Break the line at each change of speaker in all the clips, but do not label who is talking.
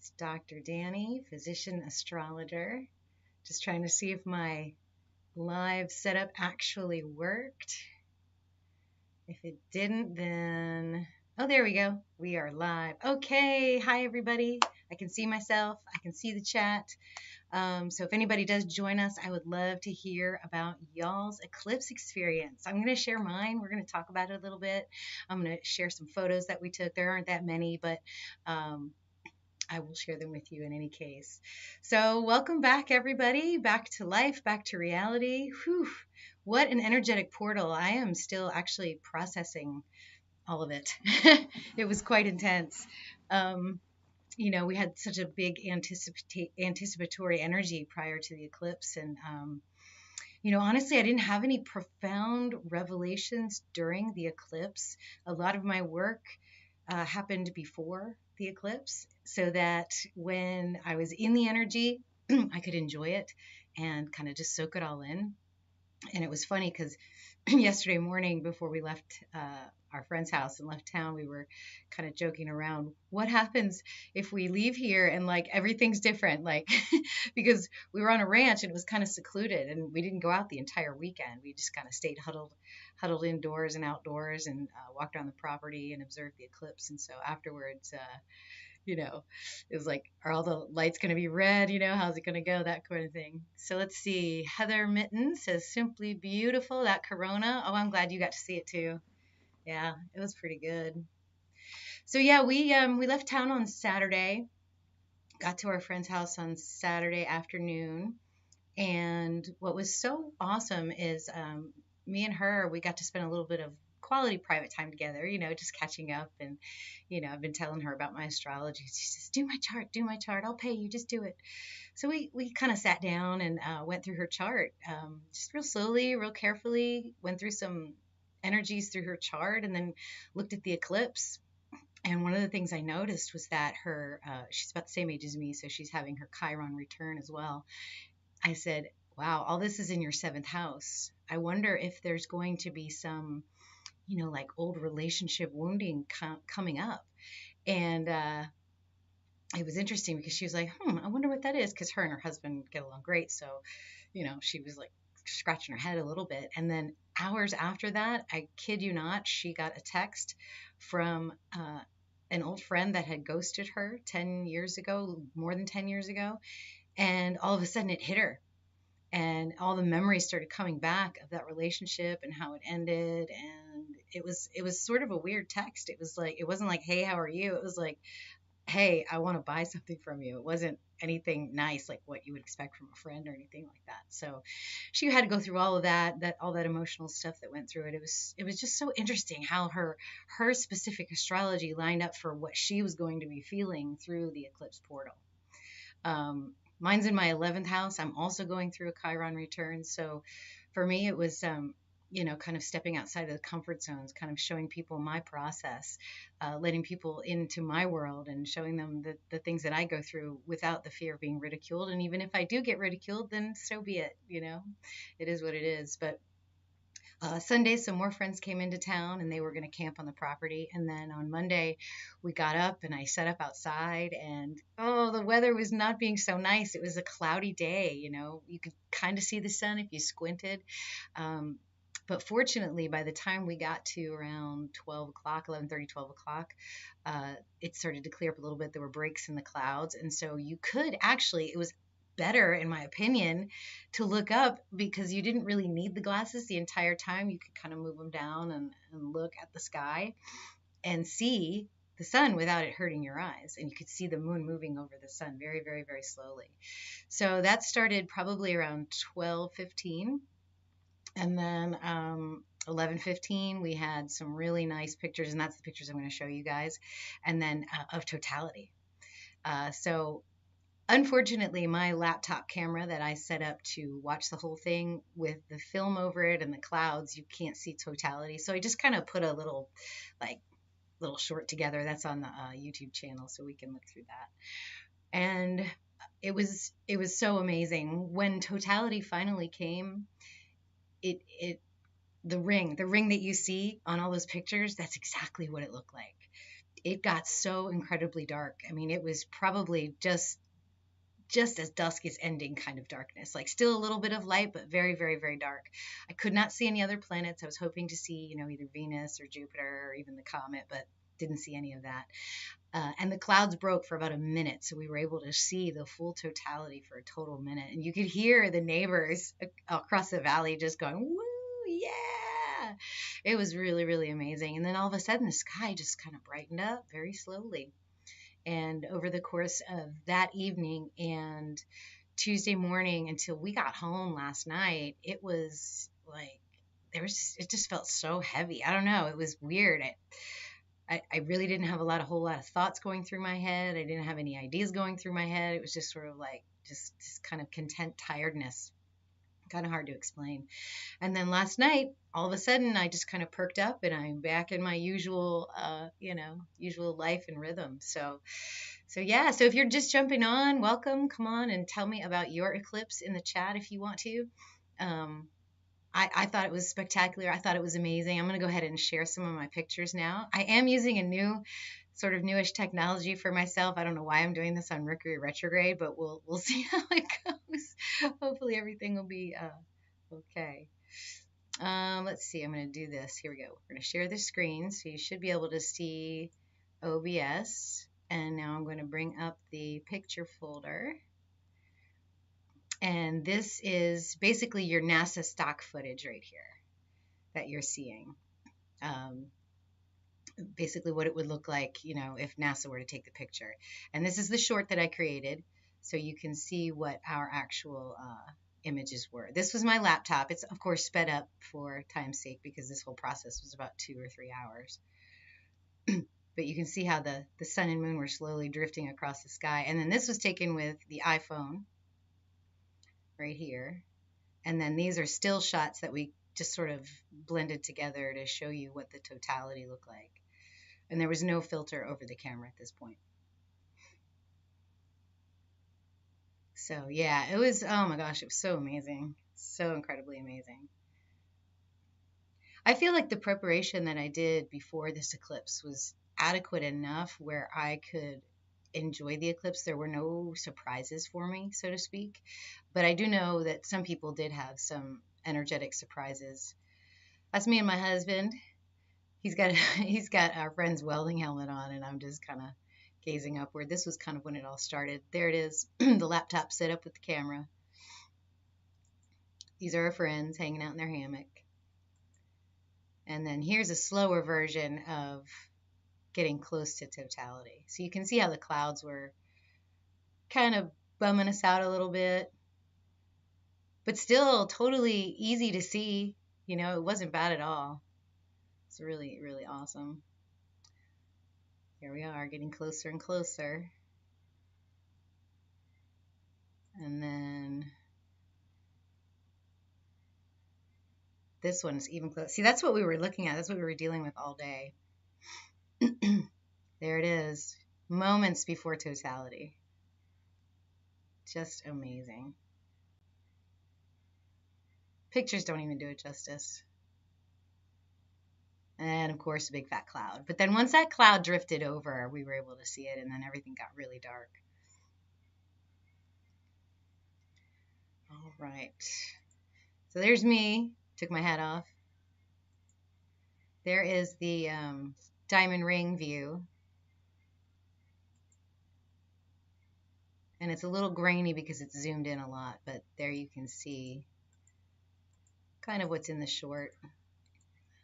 It's Dr. Danny, physician astrologer. Just trying to see if my live setup actually worked. If it didn't, then... Oh, there we go. We are live. Okay. Hi, everybody. I can see myself. I can see the chat. So if anybody does join us, I would love to hear about y'all's eclipse experience. I'm going to share mine. We're going to talk about it a little bit. I'm going to share some photos that we took. There aren't that many, but I will share them with you in any case. So welcome back, everybody. Back to life, back to reality. Whew, what an energetic portal. I am still actually processing all of it. It was quite intense. We had such a big anticipatory energy prior to the eclipse. And, honestly, I didn't have any profound revelations during the eclipse. A lot of my work happened before the eclipse, so that when I was in the energy, I could enjoy it and kind of just soak it all in. And it was funny because yesterday morning before we left our friend's house and left town, we were kind of joking around. What happens if we leave here and like everything's different? Like, because we were on a ranch and it was kind of secluded and we didn't go out the entire weekend. We just kind of stayed huddled indoors and outdoors and walked around the property and observed the eclipse. And so afterwards, it was like, are all the lights going to be red? How's it going to go? That kind of thing. So let's see. Heather Mitten says, simply beautiful. That Corona. Oh, I'm glad you got to see it too. Yeah, it was pretty good. So yeah, we left town on Saturday, got to our friend's house on Saturday afternoon. And what was so awesome is me and her, we got to spend a little bit of quality private time together, just catching up. And, I've been telling her about my astrology. She says, do my chart. I'll pay you. Just do it. So we kind of sat down and went through her chart, just real slowly, real carefully, went through some energies through her chart and then looked at the eclipse. And one of the things I noticed was that she's about the same age as me, so she's having her Chiron return as well. I said, wow, all this is in your seventh house. I wonder if there's going to be some, like old relationship wounding coming up. And it was interesting because she was like, I wonder what that is. Because her and her husband get along great. So, she was like scratching her head a little bit. And then hours after that, I kid you not, she got a text from an old friend that had ghosted her 10 years ago, more than 10 years ago. And all of a sudden it hit her. And all the memories started coming back of that relationship and how it ended. And it was sort of a weird text. It was like, it wasn't like, hey, how are you? It was like, hey, I want to buy something from you. It wasn't anything nice like what you would expect from a friend or anything like that. So she had to go through all of all that emotional stuff that went through it. It was just so interesting how her specific astrology lined up for what she was going to be feeling through the eclipse portal. Mine's in my 11th house. I'm also going through a Chiron return. So for me, it was, kind of stepping outside of the comfort zones, kind of showing people my process, letting people into my world and showing them the things that I go through without the fear of being ridiculed. And even if I do get ridiculed, then so be it. It is what it is. But Sunday, some more friends came into town and they were going to camp on the property. And then on Monday, we got up and I set up outside and, the weather was not being so nice. It was a cloudy day, you could kind of see the sun if you squinted. But fortunately, by the time we got to around 12 o'clock, 11:30, 12 o'clock, it started to clear up a little bit. There were breaks in the clouds. And so you could actually, it was better, in my opinion, to look up because you didn't really need the glasses the entire time. You could kind of move them down and look at the sky and see the sun without it hurting your eyes. And you could see the moon moving over the sun very, very, very slowly. So that started probably around 12:15. And then 11:15, we had some really nice pictures, and that's the pictures I'm going to show you guys, and then of totality. So unfortunately, my laptop camera that I set up to watch the whole thing with the film over it and the clouds, you can't see totality. So I just kind of put a little short together that's on the YouTube channel so we can look through that. And it was so amazing. When totality finally came, the ring that you see on all those pictures, that's exactly what it looked like. it got so incredibly dark. I mean, it was probably just as dusk is ending kind of darkness, like still a little bit of light, but very, very, very dark. I could not see any other planets. I was hoping to see, either Venus or Jupiter or even the comet, but didn't see any of that. And the clouds broke for about a minute, so we were able to see the full totality for a total minute. And you could hear the neighbors across the valley just going, woo, yeah! It was really, really amazing. And then all of a sudden, the sky just kind of brightened up very slowly. And over the course of that evening and Tuesday morning until we got home last night, it was like it just felt so heavy. I don't know. It was weird. I really didn't have a whole lot of thoughts going through my head. I didn't have any ideas going through my head. It was just sort of like just this kind of content tiredness. Kind of hard to explain. And then last night, all of a sudden, I just kind of perked up and I'm back in my usual, usual life and rhythm. So yeah. So if you're just jumping on, welcome. Come on and tell me about your eclipse in the chat if you want to. I thought it was spectacular. I thought it was amazing. I'm going to go ahead and share some of my pictures now. I am using a new sort of newish technology for myself. I don't know why I'm doing this on Mercury retrograde, but we'll see how it goes. Hopefully everything will be okay. Let's see. I'm going to do this. Here we go. We're going to share the screen, so you should be able to see OBS. And now I'm going to bring up the picture folder. And this is basically your NASA stock footage right here that you're seeing. Basically what it would look like, if NASA were to take the picture. And this is the short that I created, so you can see what our actual images were. This was my laptop. It's, of course, sped up for time's sake because this whole process was about 2 or 3 hours. But you can see how the sun and moon were slowly drifting across the sky. And then this was taken with the iPhone right here. And then these are still shots that we just sort of blended together to show you what the totality looked like. And there was no filter over the camera at this point. So yeah, it was, oh my gosh, it was so amazing. So incredibly amazing. I feel like the preparation that I did before this eclipse was adequate enough where I could enjoy the eclipse. There were no surprises for me, so to speak. But I do know that some people did have some energetic surprises. That's me and my husband. He's got our friend's welding helmet on, and I'm just kind of gazing upward. This was kind of when it all started. There it is, the laptop set up with the camera. These are our friends hanging out in their hammock. And then here's a slower version of getting close to totality. So you can see how the clouds were kind of bumming us out a little bit, but still totally easy to see. It wasn't bad at all. It's really, really awesome. Here we are, getting closer and closer. And then this one's even closer. See, that's what we were looking at. That's what we were dealing with all day. There it is. Moments before totality. Just amazing. Pictures don't even do it justice. And of course, a big fat cloud. But then once that cloud drifted over, we were able to see it, and then everything got really dark. All right. So there's me. Took my hat off. There is the diamond ring view. And it's a little grainy because it's zoomed in a lot, but there you can see kind of what's in the short.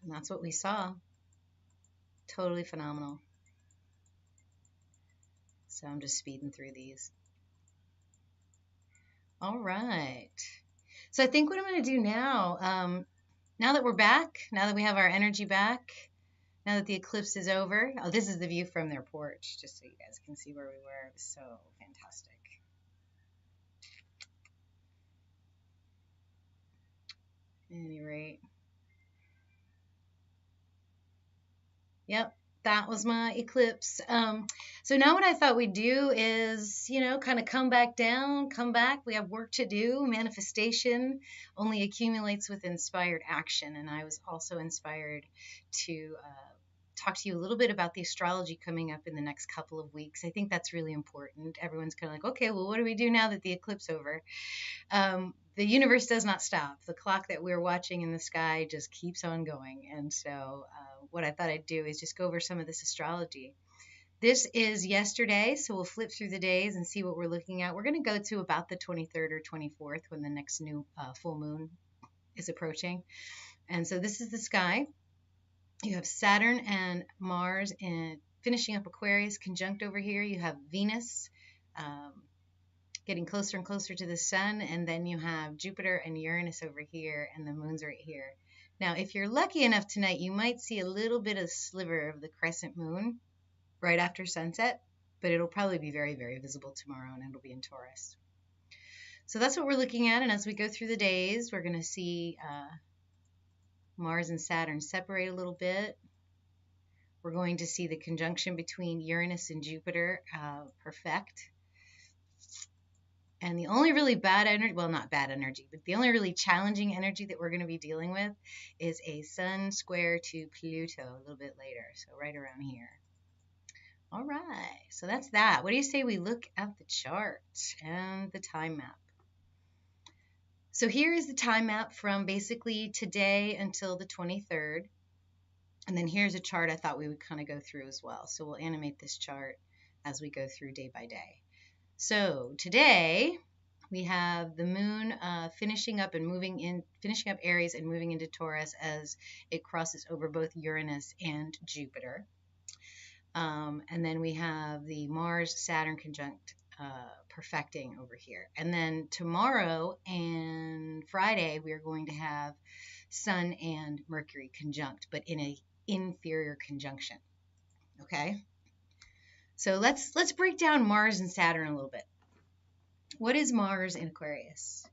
And that's what we saw. Totally phenomenal. So I'm just speeding through these. All right. So I think what I'm going to do now, now that we're back, now that we have our energy back, now that the eclipse is over. Oh, this is the view from their porch, just so you guys can see where we were. It was so fantastic. At any rate. Yep, that was my eclipse. So now what I thought we'd do is, kind of come back down, come back. We have work to do. Manifestation only accumulates with inspired action. And I was also inspired to talk to you a little bit about the astrology coming up in the next couple of weeks. I think that's really important. Everyone's kind of like, okay, well, what do we do now that the eclipse is over? The universe does not stop. The clock that we're watching in the sky just keeps on going. And so what I thought I'd do is just go over some of this astrology. This is yesterday, so we'll flip through the days and see what we're looking at. We're going to go to about the 23rd or 24th when the next new full moon is approaching. And so this is the sky. You have Saturn and Mars and finishing up Aquarius conjunct over here. You have Venus getting closer and closer to the sun, and then you have Jupiter and Uranus over here, and the moon's right here. Now, if you're lucky enough tonight, you might see a little bit of sliver of the crescent moon right after sunset, but it'll probably be very, very visible tomorrow, and it'll be in Taurus. So that's what we're looking at, and as we go through the days, we're going to see Mars and Saturn separate a little bit. We're going to see the conjunction between Uranus and Jupiter perfect. And the only really bad energy, well, not bad energy, but the only really challenging energy that we're going to be dealing with is a Sun square to Pluto a little bit later, so right around here. All right, so that's that. What do you say we look at the chart and the time map? So here is the time map from basically today until the 23rd. And then here's a chart I thought we would kind of go through as well. So we'll animate this chart as we go through day by day. So today we have the moon finishing up Aries and moving into Taurus as it crosses over both Uranus and Jupiter. And then we have the Mars-Saturn conjunct perfecting over here. And then tomorrow and Friday we are going to have Sun and Mercury conjunct, but in an inferior conjunction. Okay? So let's break down Mars and Saturn a little bit. What is Mars in Aquarius?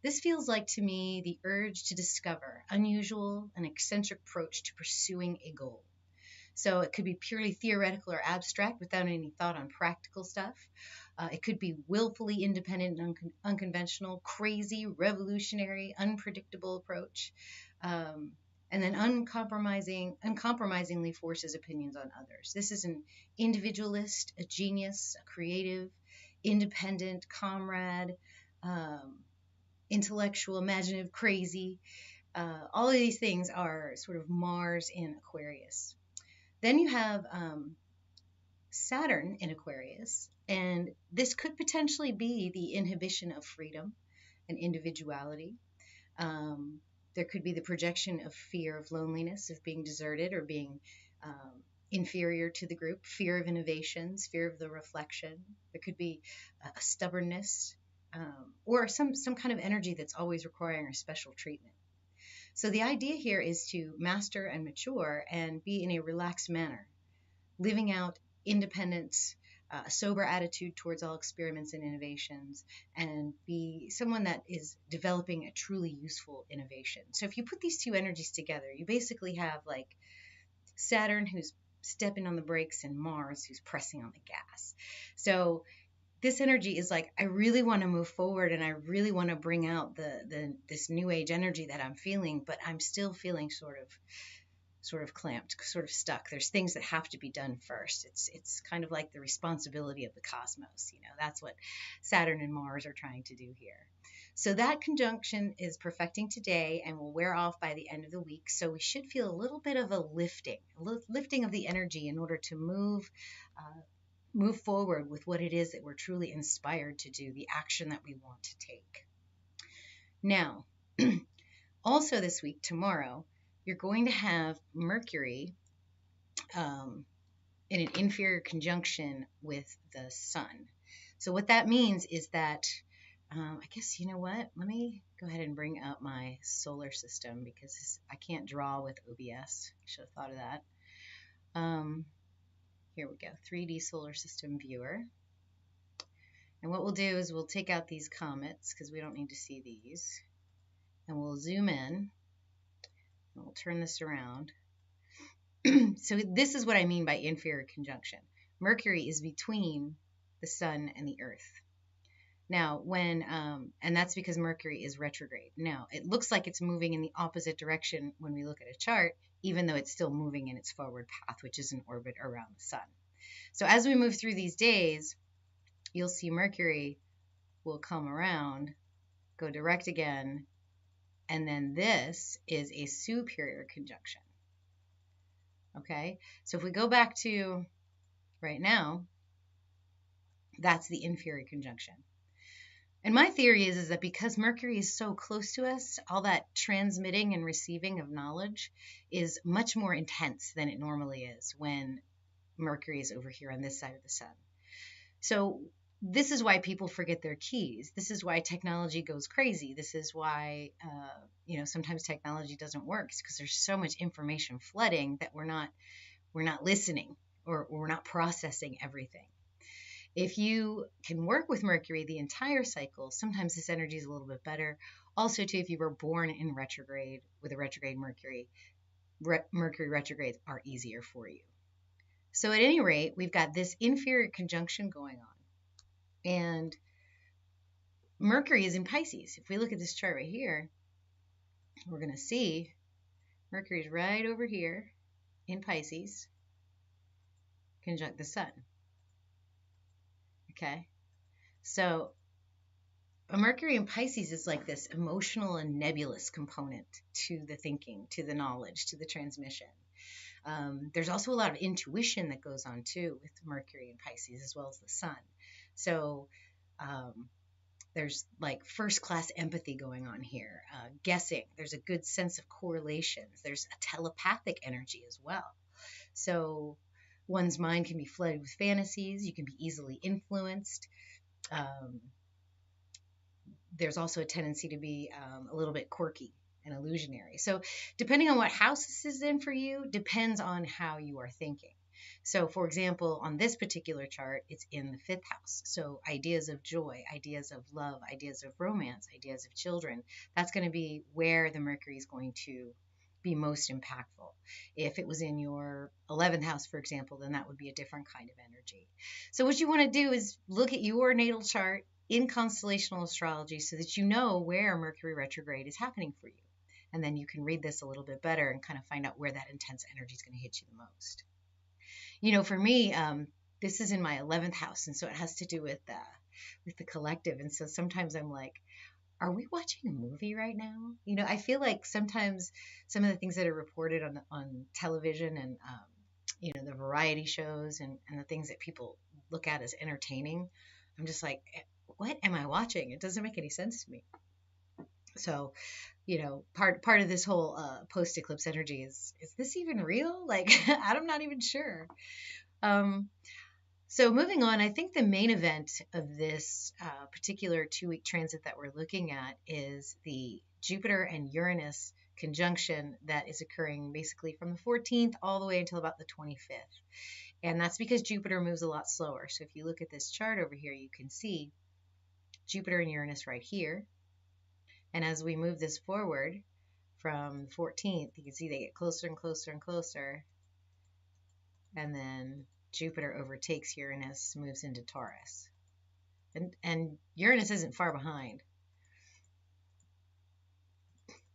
This feels like to me the urge to discover unusual and eccentric approach to pursuing a goal. So it could be purely theoretical or abstract without any thought on practical stuff. It could be willfully independent and unconventional, crazy, revolutionary, unpredictable approach. And then uncompromisingly forces opinions on others. This is an individualist, a genius, a creative, independent, comrade, intellectual, imaginative, crazy. All of these things are sort of Mars in Aquarius. Then you have Saturn in Aquarius, and this could potentially be the inhibition of freedom and individuality. There could be the projection of fear of loneliness, of being deserted or being inferior to the group, fear of innovations, fear of the reflection. There could be a stubbornness or some kind of energy that's always requiring a special treatment. So the idea here is to master and mature and be in a relaxed manner, living out independence, a sober attitude towards all experiments and innovations, and be someone that is developing a truly useful innovation. So if you put these two energies together, you basically have like Saturn who's stepping on the brakes and Mars who's pressing on the gas. So this energy is like, I really want to move forward and I really want to bring out this new age energy that I'm feeling, but I'm still feeling sort of clamped, sort of stuck. There's things that have to be done first. It's kind of like the responsibility of the cosmos. That's what Saturn and Mars are trying to do here. So that conjunction is perfecting today and will wear off by the end of the week. So we should feel a little bit of a lifting of the energy in order to move forward with what it is that we're truly inspired to do, the action that we want to take. Now, also this week, tomorrow, you're going to have Mercury in an inferior conjunction with the Sun. So what that means is that, I guess, you know what? Let me go ahead and bring up my solar system because I can't draw with OBS. I should have thought of that. Here we go, 3D solar system viewer. And what we'll do is we'll take out these comets because we don't need to see these. And we'll zoom in. And we'll turn this around. So this is what I mean by inferior conjunction. Mercury is between the Sun and the Earth. Now, and that's because Mercury is retrograde. Now, it looks like it's moving in the opposite direction when we look at a chart, even though it's still moving in its forward path, which is an orbit around the sun. So as we move through these days, you'll see Mercury will come around, go direct again, and then this is a superior conjunction. Okay, so if we go back to right now, that's the inferior conjunction. And my theory is that because Mercury is so close to us, all that transmitting and receiving of knowledge is much more intense than it normally is when Mercury is over here on this side of the sun. So this is why people forget their keys. This is why technology goes crazy. This is why, sometimes technology doesn't work, because there's so much information flooding that we're not listening, or we're not processing everything. If you can work with Mercury the entire cycle, sometimes this energy is a little bit better. Also, too, if you were born in retrograde with a retrograde Mercury, Mercury retrogrades are easier for you. So at any rate, we've got this inferior conjunction going on. And Mercury is in Pisces. If we look at this chart right here, we're going to see Mercury's right over here in Pisces, conjunct the sun. Okay, so a Mercury in Pisces is like this emotional and nebulous component to the thinking, to the knowledge, to the transmission. There's also a lot of intuition that goes on too with Mercury in Pisces, as well as the sun. So there's like first class empathy going on here, guessing. There's a good sense of correlations. There's a telepathic energy as well. So one's mind can be flooded with fantasies. You can be easily influenced. There's also a tendency to be a little bit quirky and illusionary. So depending on what house this is in for you, depends on how you are thinking. So for example, on this particular chart, it's in the 5th house. So ideas of joy, ideas of love, ideas of romance, ideas of children, that's going to be where the Mercury is going to be most impactful. If it was in your 11th house, for example, then that would be a different kind of energy. So what you want to do is look at your natal chart in constellational astrology so that you know where Mercury retrograde is happening for you. And then you can read this a little bit better and kind of find out where that intense energy is going to hit you the most. For me, this is in my 11th house, and so it has to do with the collective. And so sometimes I'm like, are we watching a movie right now? I feel like sometimes some of the things that are reported on television and the variety shows and the things that people look at as entertaining, I'm just like, what am I watching? It doesn't make any sense to me. So, part of this whole post-eclipse energy is this even real? Like, I'm not even sure. So moving on, I think the main event of this particular 2-week transit that we're looking at is the Jupiter and Uranus conjunction that is occurring basically from the 14th all the way until about the 25th. And that's because Jupiter moves a lot slower. So if you look at this chart over here, you can see Jupiter and Uranus right here. And as we move this forward from the 14th, you can see they get closer and closer and closer. And then Jupiter overtakes Uranus, moves into Taurus. And Uranus isn't far behind.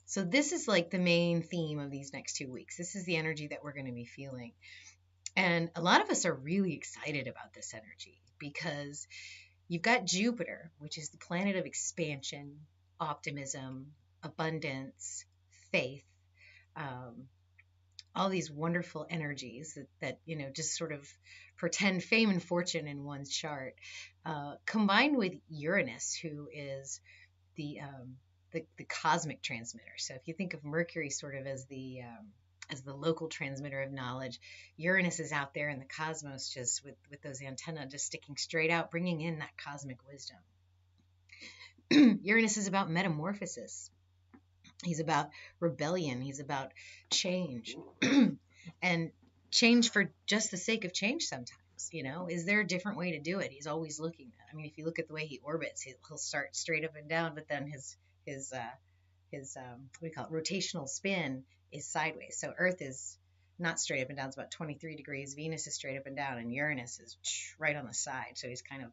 So this is like the main theme of these next 2 weeks. This is the energy that we're going to be feeling. And a lot of us are really excited about this energy because you've got Jupiter, which is the planet of expansion, optimism, abundance, faith, all these wonderful energies that just sort of pretend fame and fortune in one's chart, combined with Uranus, who is the cosmic transmitter. So if you think of Mercury sort of as the local transmitter of knowledge, Uranus is out there in the cosmos, just with those antennae just sticking straight out, bringing in that cosmic wisdom. Uranus is about metamorphosis. He's about rebellion. He's about change. And change for just the sake of change sometimes. Is there a different way to do it? He's always looking at. I mean, if you look at the way he orbits, he'll start straight up and down, but then his what do you call it, rotational spin is sideways. So Earth is not straight up and down, it's about 23 degrees. Venus is straight up and down, and Uranus is right on the side. So he's kind of,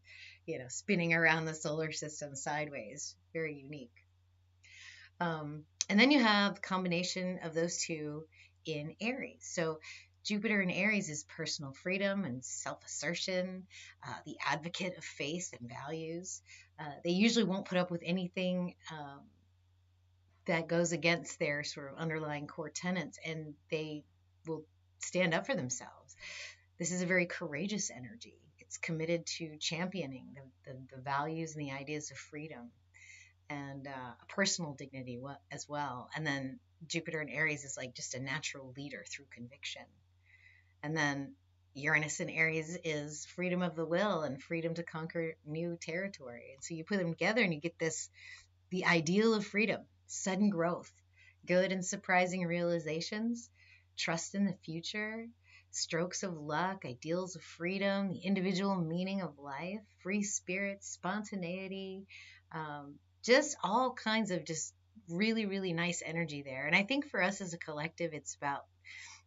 spinning around the solar system sideways. Very unique. And then you have the combination of those two in Aries. So Jupiter in Aries is personal freedom and self-assertion, the advocate of faith and values. They usually won't put up with anything that goes against their sort of underlying core tenets, and they will stand up for themselves. This is a very courageous energy. It's committed to championing the values and the ideas of freedom and a personal dignity as well. And then Jupiter in Aries is like just a natural leader through conviction. And then Uranus in Aries is freedom of the will and freedom to conquer new territory. And so you put them together and you get the ideal of freedom, sudden growth, good and surprising realizations, trust in the future, strokes of luck, ideals of freedom, the individual meaning of life, free spirit, spontaneity, just all kinds of just really, really nice energy there. And I think for us as a collective, it's about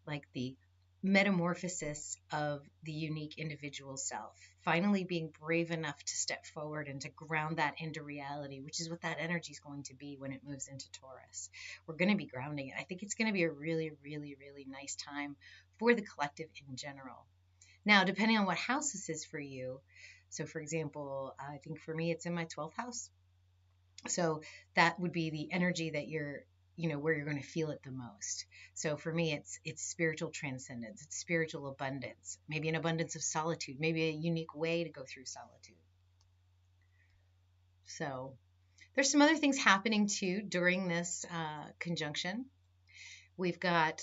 like the metamorphosis of the unique individual self, finally being brave enough to step forward and to ground that into reality, which is what that energy is going to be when it moves into Taurus. We're going to be grounding it. I think it's going to be a really, really, really nice time for the collective in general. Now, depending on what house this is for you, so for example, I think for me, it's in my 12th house. So that would be the energy that you're where you're going to feel it the most. So for me, it's spiritual transcendence, it's spiritual abundance, maybe an abundance of solitude, maybe a unique way to go through solitude. So there's some other things happening too during this conjunction. We've got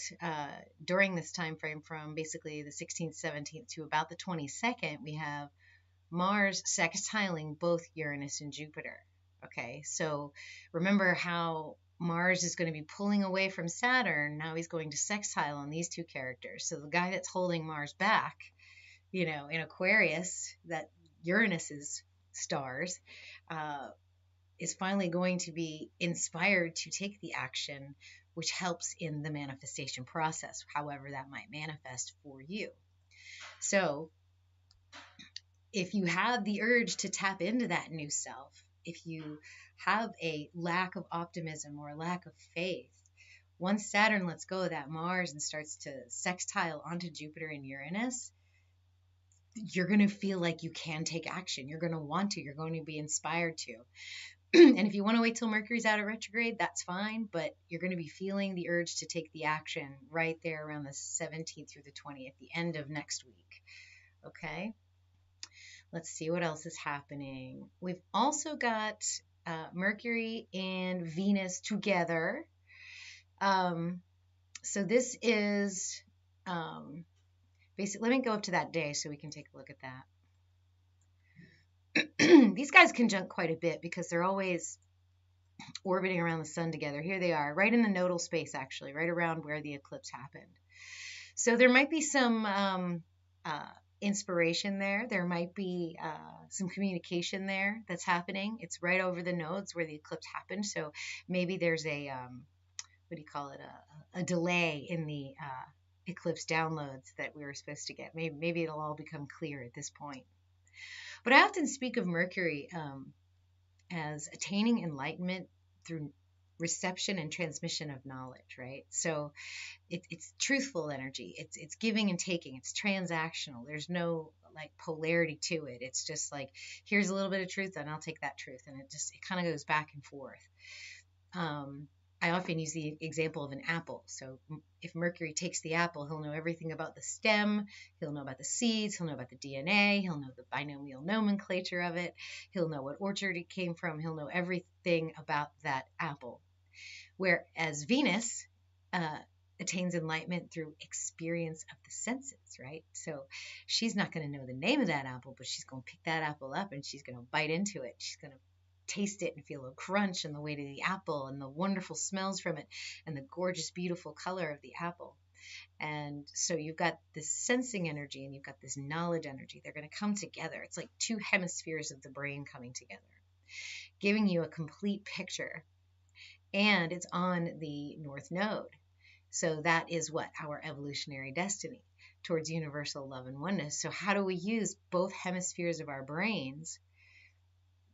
during this time frame from basically the 16th, 17th to about the 22nd, we have Mars sextiling both Uranus and Jupiter. Okay, so remember how Mars is going to be pulling away from Saturn. Now he's going to sextile on these two characters. So the guy that's holding Mars back, in Aquarius, that Uranus's stars, is finally going to be inspired to take the action, which helps in the manifestation process, however that might manifest for you. So if you have the urge to tap into that new self, if you have a lack of optimism or a lack of faith, once Saturn lets go of that Mars and starts to sextile onto Jupiter and Uranus, you're going to feel like you can take action. You're going to want to. You're going to be inspired to. And if you want to wait till Mercury's out of retrograde, that's fine, but you're going to be feeling the urge to take the action right there around the 17th through the 20th, the end of next week. Okay? Let's see what else is happening. We've also got Mercury and Venus together. So this is basically, let me go up to that day so we can take a look at that. These guys conjunct quite a bit because they're always orbiting around the sun together. Here they are, right in the nodal space, actually, right around where the eclipse happened. So there might be some inspiration there. There might be some communication there that's happening. It's right over the nodes where the eclipse happened. So maybe there's a, a delay in the eclipse downloads that we were supposed to get. Maybe it'll all become clear at this point. But I often speak of Mercury as attaining enlightenment through reception and transmission of knowledge, right? So it's truthful energy. It's giving and taking. It's transactional. There's no like polarity to it. It's just like, here's a little bit of truth and I'll take that truth. And it kind of goes back and forth. I often use the example of an apple. So if Mercury takes the apple, he'll know everything about the stem, he'll know about the seeds, he'll know about the DNA, he'll know the binomial nomenclature of it, he'll know what orchard it came from, he'll know everything about that apple. Whereas Venus attains enlightenment through experience of the senses, right? So she's not going to know the name of that apple, but she's going to pick that apple up and she's going to bite into it. She's going to taste it and feel a crunch and the weight of the apple and the wonderful smells from it and the gorgeous, beautiful color of the apple. And so you've got this sensing energy and you've got this knowledge energy. They're going to come together. It's like two hemispheres of the brain coming together, giving you a complete picture. And it's on the North Node. So that is what? Our evolutionary destiny towards universal love and oneness. So how do we use both hemispheres of our brains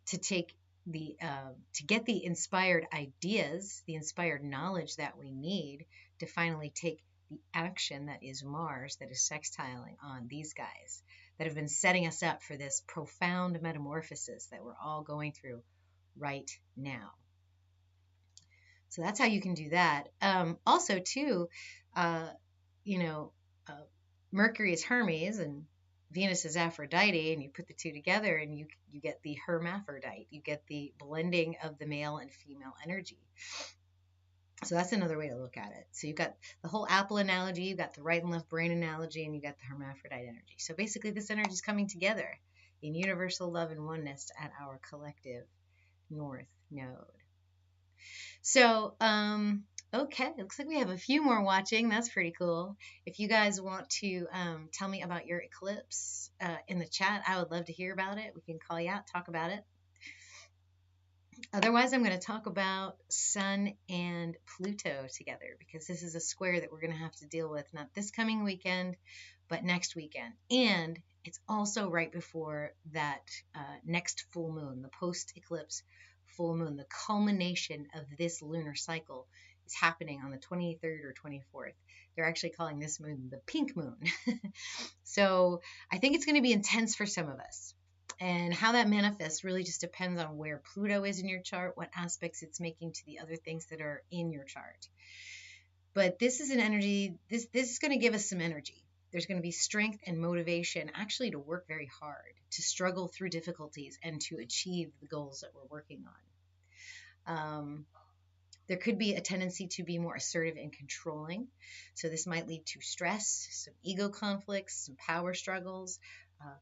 to take to get the inspired ideas, the inspired knowledge that we need to finally take the action that is Mars that is sextiling on these guys that have been setting us up for this profound metamorphosis that we're all going through right now. So that's how you can do that. Also, too, uh, you know, uh, Mercury is Hermes and Venus is Aphrodite, and you put the two together and you get the hermaphrodite. You get the blending of the male and female energy. So that's another way to look at it. So you've got the whole apple analogy, you've got the right and left brain analogy, and you got the hermaphrodite energy. So basically, this energy is coming together in universal love and oneness at our collective North Node. So, okay, it looks like we have a few more watching. That's pretty cool. If you guys want to tell me about your eclipse in the chat, I would love to hear about it. We can call you out, talk about it. Otherwise, I'm going to talk about Sun and Pluto together because this is a square that we're going to have to deal with not this coming weekend, but next weekend. And it's also right before that next full moon, the post-eclipse full moon. The culmination of this lunar cycle is happening on the 23rd or 24th. They're actually calling this moon the pink moon. So I think it's going to be intense for some of us. And how that manifests really just depends on where Pluto is in your chart, what aspects it's making to the other things that are in your chart. But this is an energy, this is going to give us some energy. There's going to be strength and motivation actually to work very hard, to struggle through difficulties and to achieve the goals that we're working on. There could be a tendency to be more assertive and controlling. So this might lead to stress, some ego conflicts, some power struggles,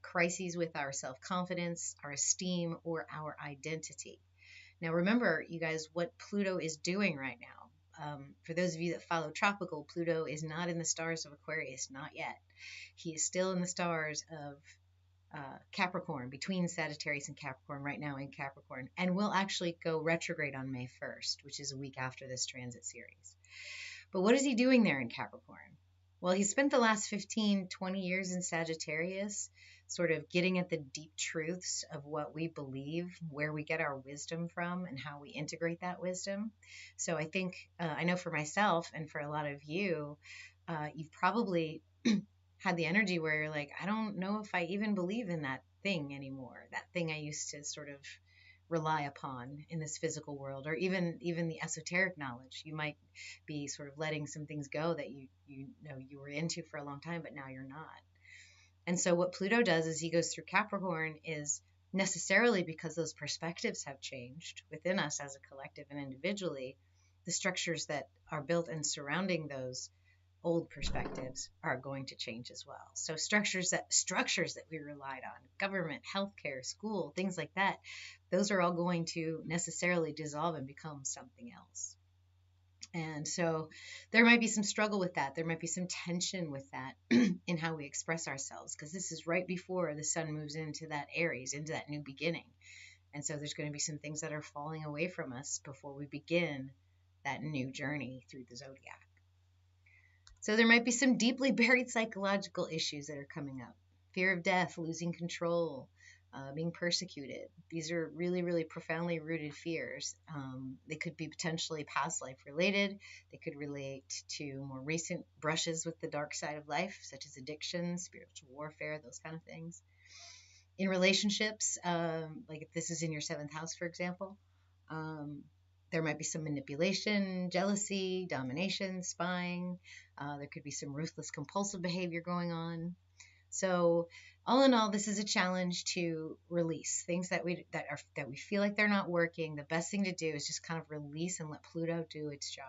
crises with our self-confidence, our esteem, or our identity. Now remember, you guys, what Pluto is doing right now. For those of you that follow tropical, Pluto is not in the stars of Aquarius, not yet. He is still in the stars of Capricorn, between Sagittarius and Capricorn, right now in Capricorn, and will actually go retrograde on May 1st, which is a week after this transit series. But what is he doing there in Capricorn? Well, he spent the last 15, 20 years in Sagittarius, sort of getting at the deep truths of what we believe, where we get our wisdom from, and how we integrate that wisdom. So I think, I know for myself and for a lot of you, you've probably had the energy where you're like, I don't know if I even believe in that thing anymore, that thing I used to sort of rely upon in this physical world, or even the esoteric knowledge. You might be sort of letting some things go that you know you were into for a long time, but now you're not. And so what Pluto does as he goes through Capricorn is necessarily because those perspectives have changed within us as a collective and individually, the structures that are built and surrounding those old perspectives are going to change as well. So structures that we relied on, government, healthcare, school, things like that, those are all going to necessarily dissolve and become something else. And so there might be some struggle with that. There might be some tension with that in how we express ourselves, because this is right before the sun moves into that Aries, into that new beginning. And so there's going to be some things that are falling away from us before we begin that new journey through the zodiac. So there might be some deeply buried psychological issues that are coming up. Fear of death, losing control, being persecuted. These are really, really profoundly rooted fears. They could be potentially past life related. They could relate to more recent brushes with the dark side of life, such as addiction, spiritual warfare, those kind of things. In relationships, like if this is in your 7th house, for example, there might be some manipulation, jealousy, domination, spying. There could be some ruthless, compulsive behavior going on. So, all in all, this is a challenge to release things that we feel like they're not working. The best thing to do is just kind of release and let Pluto do its job.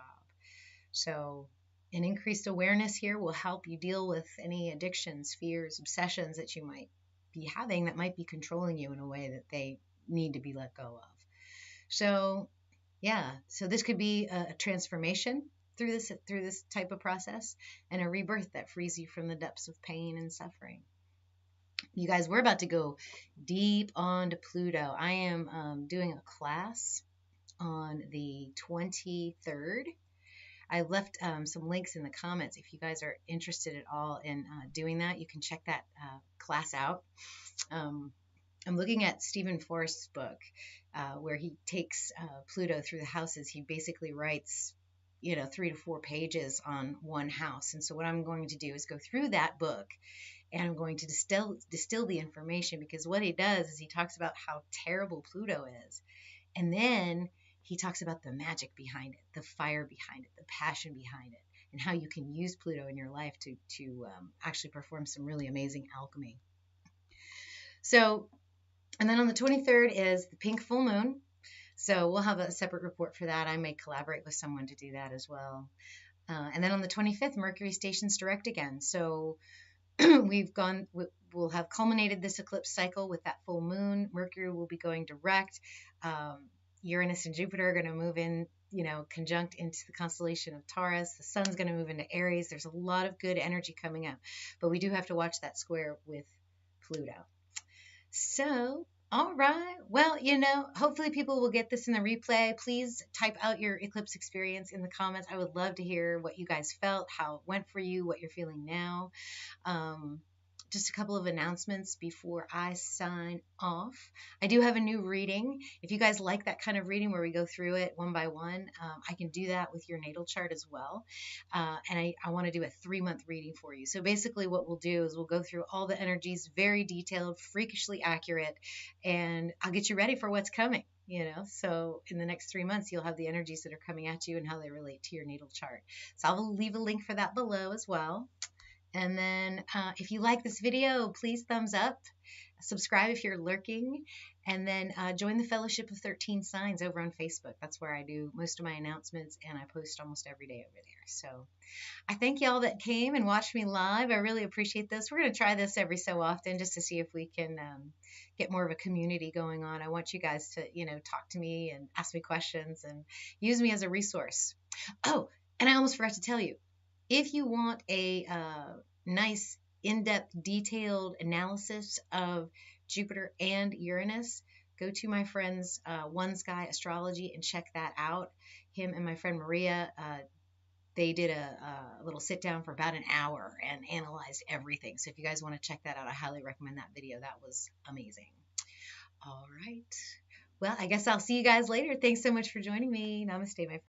So, an increased awareness here will help you deal with any addictions, fears, obsessions that you might be having that might be controlling you in a way that they need to be let go of. So, yeah, so this could be a transformation through this type of process, and a rebirth that frees you from the depths of pain and suffering. You guys, we're about to go deep onto Pluto. I am doing a class on the 23rd. I left some links in the comments. If you guys are interested at all in doing that, you can check that class out. I'm looking at Stephen Forrest's book, where he takes Pluto through the houses. He basically writes, 3 to 4 pages on one house. And so what I'm going to do is go through that book, and I'm going to distill the information, because what he does is he talks about how terrible Pluto is. And then he talks about the magic behind it, the fire behind it, the passion behind it, and how you can use Pluto in your life to actually perform some really amazing alchemy. So, and then on the 23rd is the pink full moon. So we'll have a separate report for that. I may collaborate with someone to do that as well. And then on the 25th, Mercury stations direct again. So we'll have culminated this eclipse cycle with that full moon. Mercury will be going direct. Uranus and Jupiter are going to move in, conjunct into the constellation of Taurus. The sun's going to move into Aries. There's a lot of good energy coming up, but we do have to watch that square with Pluto. So, all right. Well, hopefully people will get this in the replay. Please type out your eclipse experience in the comments. I would love to hear what you guys felt, how it went for you, what you're feeling now. Just a couple of announcements before I sign off. I do have a new reading. If you guys like that kind of reading where we go through it one by one, I can do that with your natal chart as well. And I want to do a 3-month reading for you. So basically what we'll do is we'll go through all the energies, very detailed, freakishly accurate, and I'll get you ready for what's coming. So in the next 3 months, you'll have the energies that are coming at you and how they relate to your natal chart. So I'll leave a link for that below as well. And then if you like this video, please thumbs up, subscribe if you're lurking, and then join the Fellowship of 13 Signs over on Facebook. That's where I do most of my announcements, and I post almost every day over there. So I thank y'all that came and watched me live. I really appreciate this. We're going to try this every so often just to see if we can get more of a community going on. I want you guys to, talk to me and ask me questions and use me as a resource. Oh, and I almost forgot to tell you, if you want a nice, in-depth, detailed analysis of Jupiter and Uranus, go to my friend's One Sky Astrology and check that out. Him and my friend Maria, they did a little sit-down for about an hour and analyzed everything. So if you guys want to check that out, I highly recommend that video. That was amazing. All right. Well, I guess I'll see you guys later. Thanks so much for joining me. Namaste, my friends.